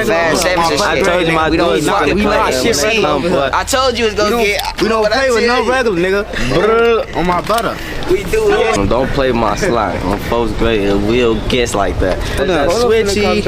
fast sevens and shit. I told you my we don't dudes not fucking gonna play. play. I told you it's gonna get. We don't play with no regular nigga. On my butter. We do it. Don't play my slime. I'm first grade and we'll guess like that. Switchy.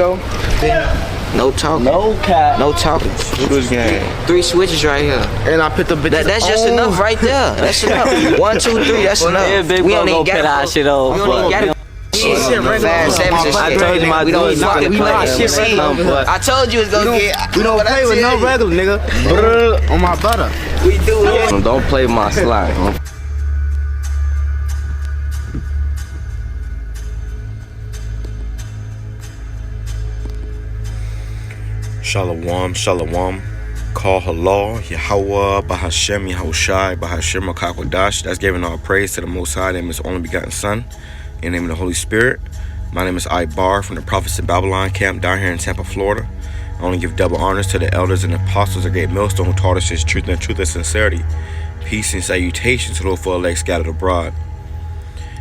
No talking. No cap. No talking. Switch game. 3 switches right here. And I put the bitch. That's just enough right there. That's enough. 1, 2, 3. That's enough. Yeah, big we bro, don't even go put got our shit on. We don't even got it. Fast sevens and shit. I told you my we don't dudes not fucking gonna play. play. I told you it's gonna get. We don't play with no regular nigga. On my butter. We do it. Don't play my slime. Shalom, shalom. Call halal, YAHAWAH, BAHASHAM, YAHAWASHI, BAHASHAM, QADASH. That's giving all praise to the Most High, name is only begotten Son, in the name of the Holy Spirit. My name is Ibar from the Prophets of Babylon camp down here in Tampa, Florida. I only give double honors to the elders and apostles of GREATTMILLSTONE who taught us his truth and sincerity. Peace and salutations to those for elect scattered abroad.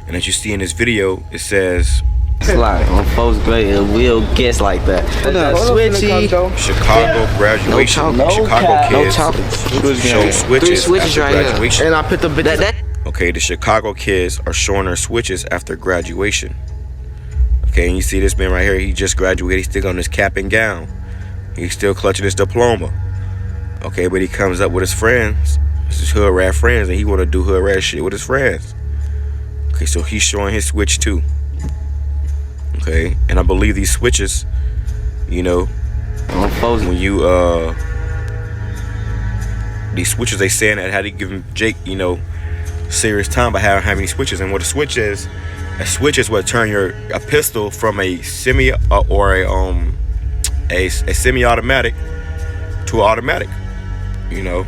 And as you see in this video, it says Slime. I'm first grade and we'll guess like that. Switchy. Chicago graduation. No Chicago No kids talking. show switches 3 switches after right graduation. here. And I put the bitch. Okay, the Chicago kids are showing their switches after graduation. Okay, and you see this man right here, he just graduated, he's still on his cap and gown. He's still clutching his diploma. Okay, but he comes up with his friends, his hood rat friends, and he want to do hood rat shit with his friends. Okay, so he's showing his switch too. Okay, and I believe these switches, you know, when you, these switches, they saying that how to give Jake, you know, serious time by having these switches. And what a switch is what turn a pistol from a semi or a semi-automatic to an automatic. You know,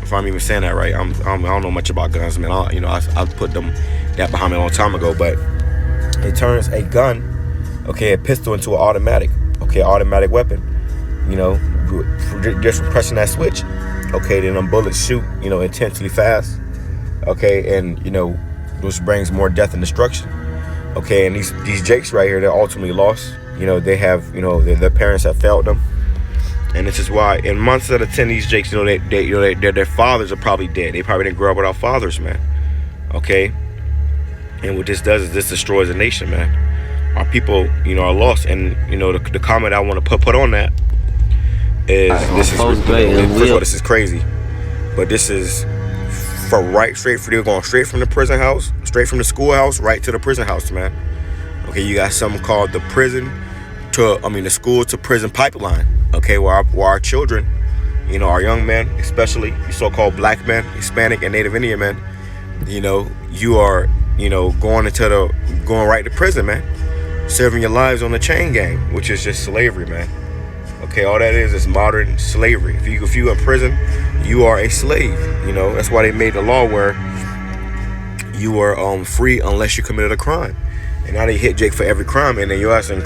if I'm even saying that right, I don't know much about guns, man. I put that behind me a long time ago, but it turns a gun, okay, a pistol into an automatic, okay, automatic weapon. You know, just from pressing that switch, okay, then them bullets shoot, you know, intensely fast, okay, and you know, which brings more death and destruction. Okay, and these Jakes right here, they're ultimately lost. You know, they have, you know, their parents have failed them, and this is why in months out of 10, these Jakes, you know, their fathers are probably dead. They probably didn't grow up without fathers, man. Okay, and what this does is this destroys a nation, man. Our people, you know, are lost, and you know, the comment I want to put on that is this is, first of all, this is crazy, but this is they're going straight from the prison house, straight from the schoolhouse, right to the prison house, man. Okay, you got something called the the school to prison pipeline. Okay, where our children, you know, our young men, especially so-called black men, Hispanic and Native Indian men, you know, you are, you know, going right to prison, man, serving your lives on the chain gang, which is just slavery, man. Okay, all that is modern slavery. If you in prison, you are a slave. You know, that's why they made the law where you were free unless you committed a crime. And now they hit Jake for every crime, and then your ass in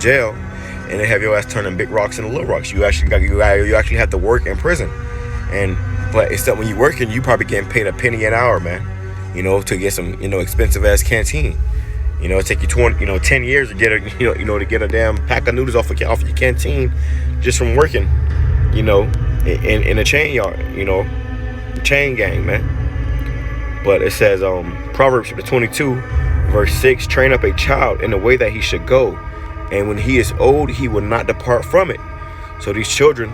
jail, and they have your ass turning big rocks into little rocks. You actually have to work in prison, but except when you working, you probably getting paid a penny an hour, man. You know, to get some, you know, expensive ass canteen. You know, it take you 10 years to get to get a damn pack of noodles off your canteen just from working, you know, in a chain yard, you know, chain gang, man. But it says Proverbs 22 verse 6, train up a child in the way that he should go, and when he is old he will not depart from it. So these children,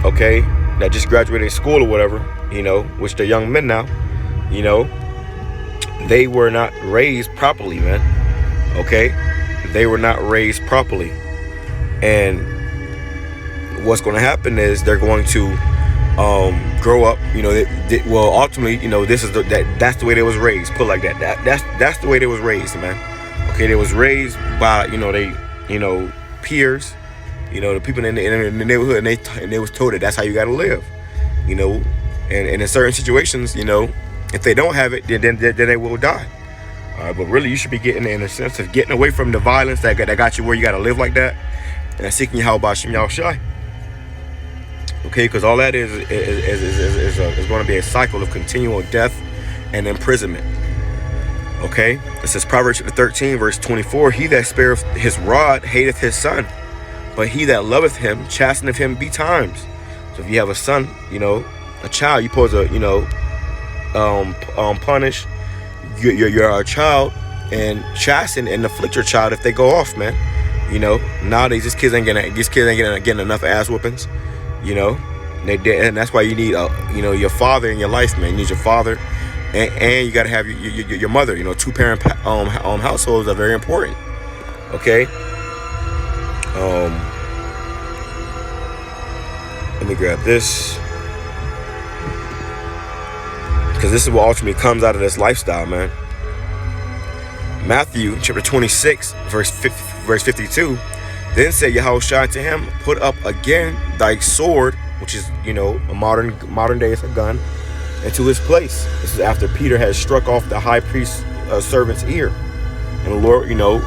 okay, that just graduated school or whatever, you know, which they're young men now, you know, they were not raised properly, man. Okay, they were not raised properly, and what's going to happen is they're going to grow up. You know, well, ultimately, you know, this is that's the way they was raised. Put like that. That's the way they was raised, man. Okay, they was raised by, you know, peers, you know, the people in the neighborhood, and they was told that that's how you got to live. You know, and in certain situations, you know, if they don't have it, then they will die. But really, you should be getting, in a sense of getting away from the violence that got you where you got to live like that, and seeking YAHAWASHI, YAHAWASHI. Okay, because all that is going to be a cycle of continual death and imprisonment. Okay, it says Proverbs 13 verse 24, he that spareth his rod hateth his son, But he that loveth him chasteneth him betimes. So if you have a son, you know, a child, you supposed to, you know, punish your child and chasten and afflict your child if they go off, man. You know, nowadays these kids ain't getting enough ass whoopings. You know, and that's why you need you know, your father in your life, man. You need your father, and you gotta have your mother. You know, 2-parent households are very important. Okay. Let me grab this, because this is what ultimately comes out of this lifestyle, man. Matthew chapter 26, verse 52. Then said Yahawashi to him, put up again thy sword, which is, you know, a modern day, it's a gun, into his place. This is after Peter had struck off the high priest's servant's ear, and the Lord, you know,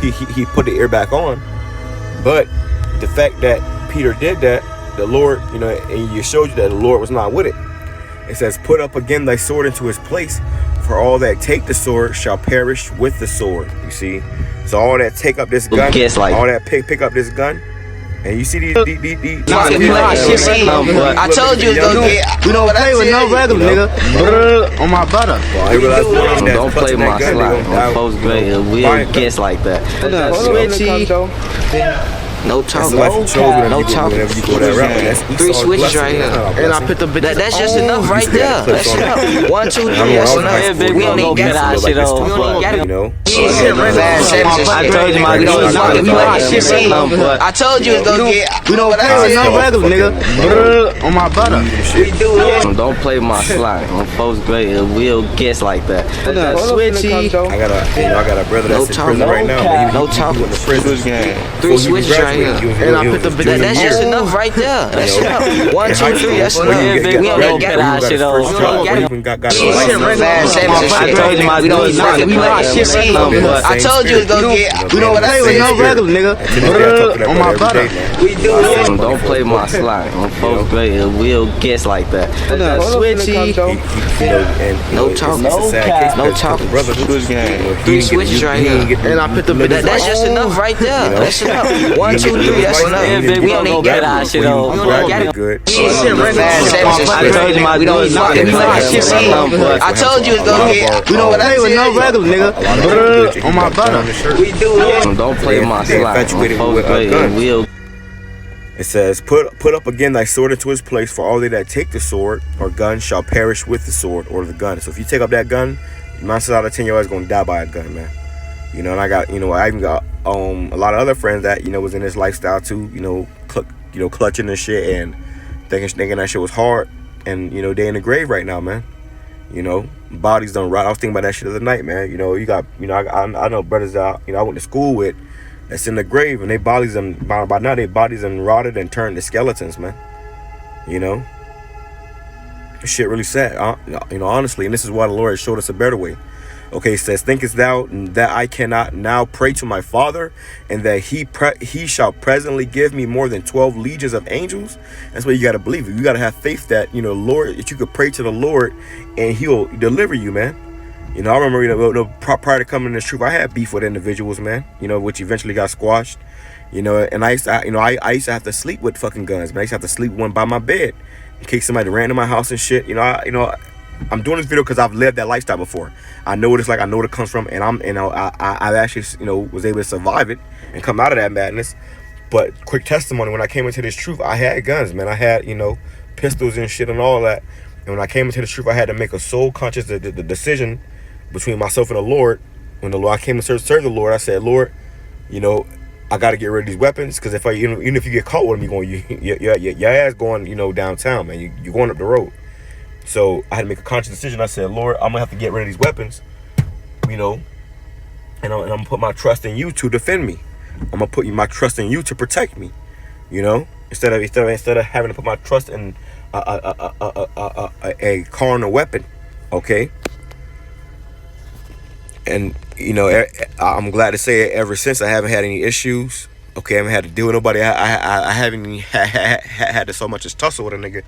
he put the ear back on. But the fact that Peter did that, the Lord, you know, and you showed you that the Lord was not with it. It says, put up again thy sword into his place, for all that take the sword shall perish with the sword. You see? So all that take up this gun, all that pick up this gun, and you see these I told you it's gonna get. We don't play with no regular nigga. On my butter. Don't play my slide. On folks great, we'll guess like that. Switchy. No talking. No talking. 3 switches right here. And I put the bitch. That's just enough right there. That's enough. 1, 2, 3. That's enough. We don't even got it. We don't even got it. You know. I told you my I told you it's gonna get. We don't play with no regular nigga. On my butter. We do it. Don't play my slide. On folks great, we'll guess like that. Switchy. I got a brother that's in prison right now. No talking. 3 switches right here. And I put the bitch. That's just enough right there. That's enough. 1, 2, 3. That's enough. We don't even got it. I told you my I told you it's gonna get. We don't play with no regular nigga. On my butter. We do it. Don't play my slide. On folks great, we'll guess like that. Switchy. No talking. No talking. 3 switches right here. And I put the bitch. That's just enough right there. That's enough. 1, 2, 3. That's enough. We don't even got it. We don't even got it. Good. I told you my I told you it's gonna get. We don't play with no regular nigga. On my butter. We do it. Don't play my slide. On folks great, we'll. It says, put up again thy sword into his place, for all they that take the sword or gun shall perish with the sword or the gun. So if you take up that gun, 9 times out of 10 your ass gonna die by a gun, man. You know, and I got, you know, I even got a lot of other friends that, you know, was in this lifestyle too, you know, clutching and shit and thinking that shit was hard, and you know, they in the grave right now, man. You know, bodies done rot. I was thinking about that shit the other night, man. You know, you got, you know, I know brothers out, you know, I went to school with, that's in the grave, and they bodies and by now their bodies and rotted and turned to skeletons, man. You know, shit really sad, you know, honestly. And this is why the Lord showed us a better way. Okay, it says, thinkest thou that I cannot now pray to my Father, and that he shall presently give me more than 12 legions of angels? That's what you got to believe. You got to have faith that, you know, Lord, that you could pray to the Lord and he'll deliver you, man. You know, I remember, you know, prior to coming to this truth, I had beef with individuals, man, you know, which eventually got squashed. You know, and I used to have to sleep with fucking guns, man. I used to have to sleep one by my bed in case somebody ran to my house and shit. You know, I'm doing this video because I've lived that lifestyle before. I know what it's like. I know what it comes from, and I actually, you know, was able to survive it and come out of that madness. But quick testimony: when I came into this truth, I had guns, man. I had, you know, pistols and shit and all that. And when I came into the truth, I had to make a soul conscious the decision between myself and the Lord. When I came to serve the Lord, I said, Lord, you know, I got to get rid of these weapons, because if even if you get caught with them, your ass going, you know, downtown, man. You're going up the road. So I had to make a conscious decision. I said, Lord, I'm gonna have to get rid of these weapons, you know, and I'm gonna put my trust in you to defend me. I'm gonna put my trust in you to protect me, you know, instead of having to put my trust in a carnal weapon. Okay. And you know, I'm glad to say, ever since, I haven't had any issues. Okay, I haven't had to deal with nobody. I haven't even had to so much as tussle with a nigga.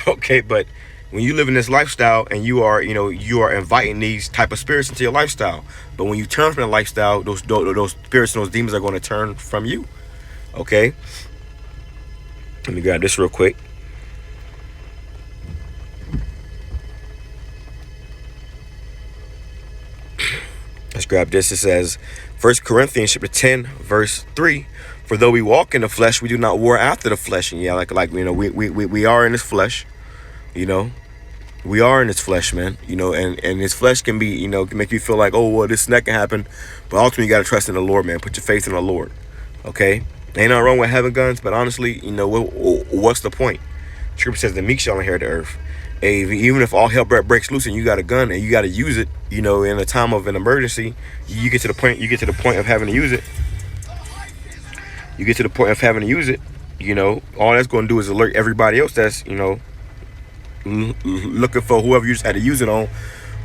Okay, but when you live in this lifestyle and you are inviting these type of spirits into your lifestyle, but when you turn from the lifestyle, those spirits and those demons are going to turn from you. Okay. Let me grab this real quick. Let's grab this. It says 1 Corinthians chapter 10 verse 3. For though we walk in the flesh, we do not war after the flesh. And yeah, like you know, we are in this flesh. You know, we are in this flesh, man. You know, and this flesh can be, you know, can make you feel like, oh well, this and that can happen. But ultimately, you gotta trust in the Lord, man. Put your faith in the Lord. Okay. Ain't nothing wrong with having guns, but honestly, you know, what's the point? Scripture says the meek shall inherit the earth. Even if all hell breaks loose and you got a gun and you got to use it, you know, in a time of an emergency, you get to the point of having to use it. You get to the point of having to use it. You know, all that's going to do is alert everybody else that's, you know, looking for whoever you just had to use it on,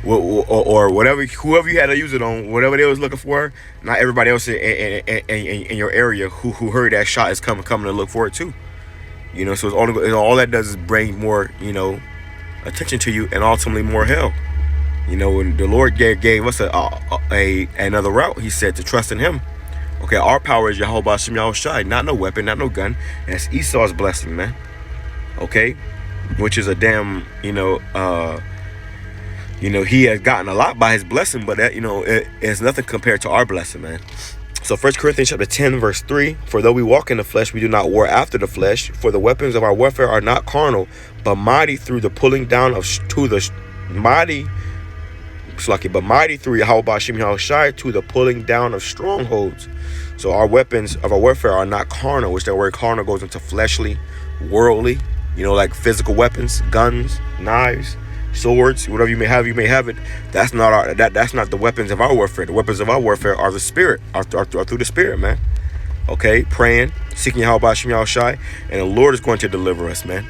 or whatever, whoever you had to use it on, whatever they was looking for. Not everybody else in your area who heard that shot is coming to look for it too. You know, so it's all that does is bring more, you know, attention to you and ultimately more hell. You know, when the Lord gave us another route, he said to trust in him. Okay, our power is YAHAWASHI, not no weapon, not no gun. And it's Esau's blessing, man. Okay, which is a damn, you know, he has gotten a lot by his blessing, but that, you know, it is nothing compared to our blessing, man. So 1 Corinthians chapter 10 verse 3, for though we walk in the flesh, we do not war after the flesh, for the weapons of our warfare are not carnal, but mighty through the pulling down mighty through YAHAWASHI to the pulling down of strongholds. So our weapons of our warfare are not carnal, which that word carnal goes into fleshly, worldly, you know, like physical weapons, guns, knives, swords, whatever you may have it. That's not that's not the weapons of our warfare. The weapons of our warfare are the spirit, are through the spirit, man. Okay, praying, seeking YAHAWASHI, and the Lord is going to deliver us, man.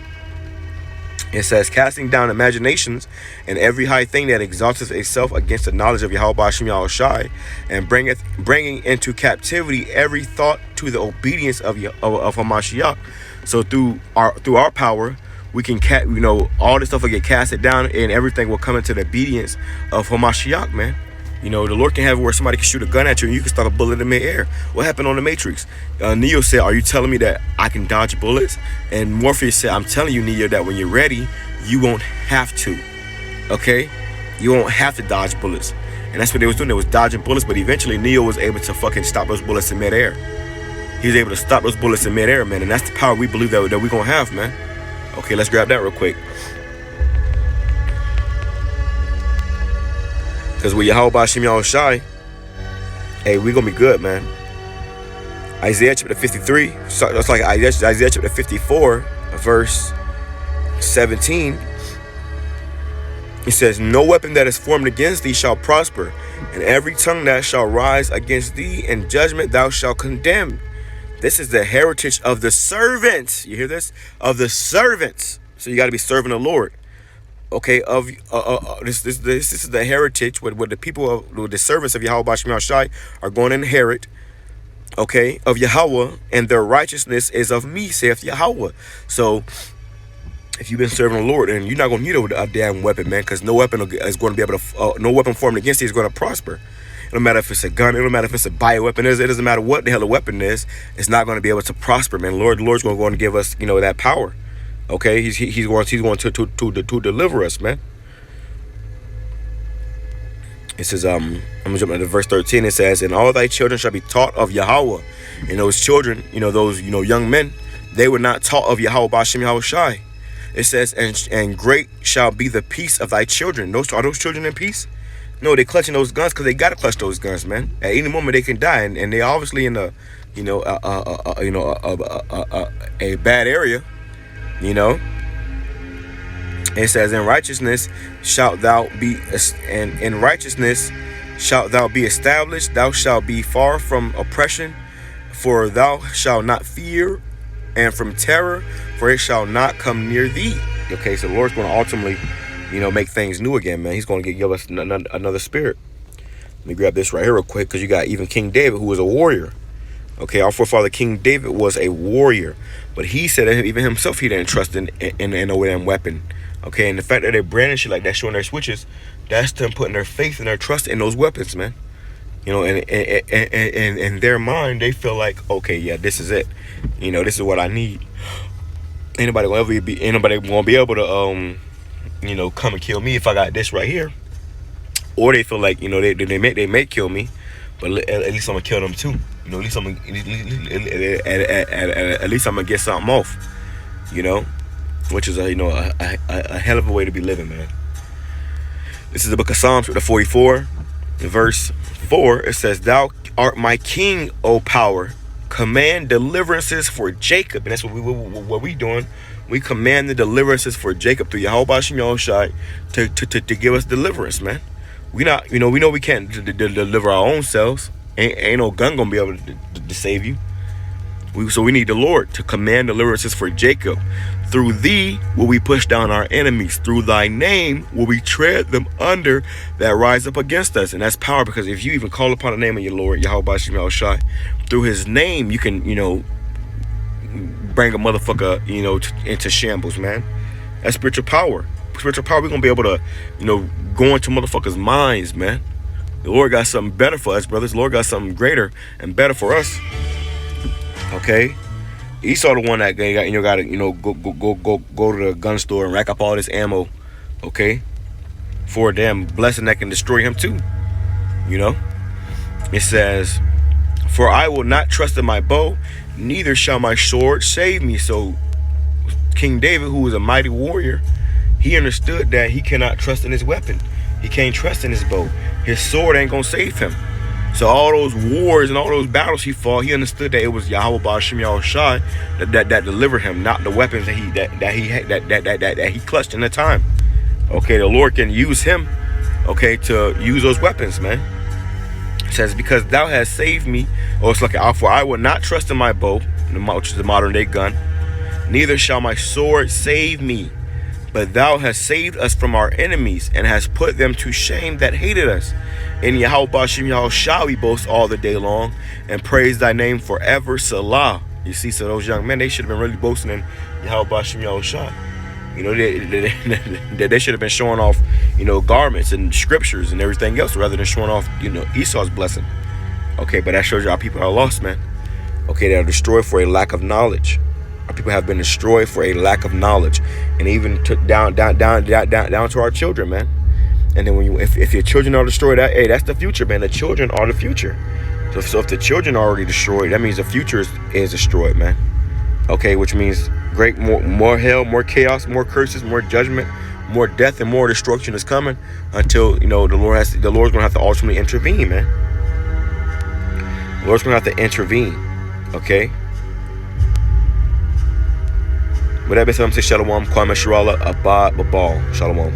It says, casting down imaginations and every high thing that exalts itself against the knowledge of YAHAWASHI, and bringing into captivity every thought to the obedience of Hamashiach. So through our power, we can, you know, all this stuff will get casted down and everything will come into the obedience of Hamashiach, man. You know, the Lord can have it where somebody can shoot a gun at you and you can start a bullet in mid-air. What happened on the Matrix? Neo said, are you telling me that I can dodge bullets? And Morpheus said, I'm telling you, Neo, that when you're ready, you won't have to. Okay? You won't have to dodge bullets. And that's what they was doing. They was dodging bullets, but eventually Neo was able to fucking stop those bullets in mid-air. He was able to stop those bullets in mid-air, man. And that's the power we believe that we're going to have, man. Okay, let's grab that real quick. Because with YAHAWASHI, hey, we're going to be good, man. Isaiah chapter 53, so that's like Isaiah chapter 54, verse 17. It says, no weapon that is formed against thee shall prosper, and every tongue that shall rise against thee in judgment thou shalt condemn. This is the heritage of the servants. You hear this? Of the servants. So you got to be serving the Lord. Okay, this is the heritage what the people of the servants of YAHAWASHI are going to inherit. Okay, of Yahweh, and their righteousness is of me, saith Yahweh. So if you've been serving the Lord, and you're not going to need a damn weapon, man, because no weapon is going to be able to, no weapon formed against you is going to prosper. It don't matter if it's a gun, it don't matter if it's a bioweapon, it doesn't matter what the hell a weapon is, it's not going to be able to prosper, man. The Lord's going to give us, you know, that power. Okay, he's going to deliver us, man. It says, I'm gonna jump into verse 13. It says, and all thy children shall be taught of Yahweh. And those children, you know, those, you know, young men, they were not taught of YAHAWASHI. It says, and great shall be the peace of thy children. Are those children in peace? No, they clutching those guns because they gotta clutch those guns, man. At any moment they can die, and they obviously in a, you know, a bad area. You know, it says, in righteousness shalt thou be, and in righteousness shalt thou be established. Thou shalt be far from oppression, for thou shalt not fear, and from terror, for it shall not come near thee. Okay, so the Lord's going to ultimately, you know, make things new again, man. He's going to give us another spirit. Let me grab this right here real quick, because you got even King David, who was a warrior. Okay, our forefather King David was a warrior, but he said that even himself he didn't trust in no damn weapon. Okay, and the fact that they're branding shit like that, showing their switches, that's them putting their faith and their trust in those weapons, man. You know, and in their mind, they feel like, okay, yeah, this is it. You know, this is what I need. Anybody gonna be able to you know, come and kill me if I got this right here. Or they feel like, you know, they may kill me, but at least I'm gonna kill them too. You know, at least I'm gonna get something off. You know, which is a hell of a way to be living, man. This is the book of Psalms, the 44, verse 4. It says, "Thou art my king, O power. Command deliverances for Jacob." And that's what we doing. We command the deliverances for Jacob through YAHAWASHI to give us deliverance, man. We know we can't deliver our own selves. Ain't no gun gonna be able to save you. So we need the Lord to command deliverances for Jacob. Through thee will we push down our enemies. Through thy name will we tread them under that rise up against us. And that's power, because if you even call upon the name of your Lord, YAHAWASHI, through his name, you can, you know, bring a motherfucker, you know, into shambles, man. That's spiritual power. Spiritual power, we're going to be able to, you know, go into motherfuckers' minds, man. The Lord got something better for us, brothers. The Lord got something greater and better for us. Okay? Esau the one that got to, you know, go to the gun store and rack up all this ammo, okay, for a damn blessing that can destroy him too. You know, it says, "For I will not trust in my bow, neither shall my sword save me." So King David, who was a mighty warrior, he understood that he cannot trust in his weapon. He can't trust in his bow. His sword ain't gonna save him. So all those wars and all those battles he fought, he understood that it was YAHAWASHI that delivered him, not the weapons that he clutched in the time. Okay, the Lord can use him, okay, to use those weapons, man. It says, "Because thou hast saved me," or it's like, "For I will not trust in my bow," which is the modern day gun, "neither shall my sword save me. But thou hast saved us from our enemies, and hast put them to shame that hated us. In YAHAWASHI we boast all the day long, and praise thy name forever. Salah." You see, so those young men, they should have been really boasting in YAHAWASHI. You know, they should have been showing off, you know, garments and scriptures and everything else, rather than showing off, you know, Esau's blessing. Okay, but that shows you our people are lost, man. Okay, they are destroyed for a lack of knowledge. Our people have been destroyed for a lack of knowledge, and even took down to our children, man. And then if your children are destroyed, that's the future, man. The children are the future. So if the children are already destroyed, that means the future is destroyed, man. Okay, which means more hell, more chaos, more curses, more judgment, more death, and more destruction is coming until, you know, the Lord's gonna have to ultimately intervene, man. The Lord's gonna have to intervene. Okay. With that being said, I'm saying shalom, kwame sharala, abad babal, shalom.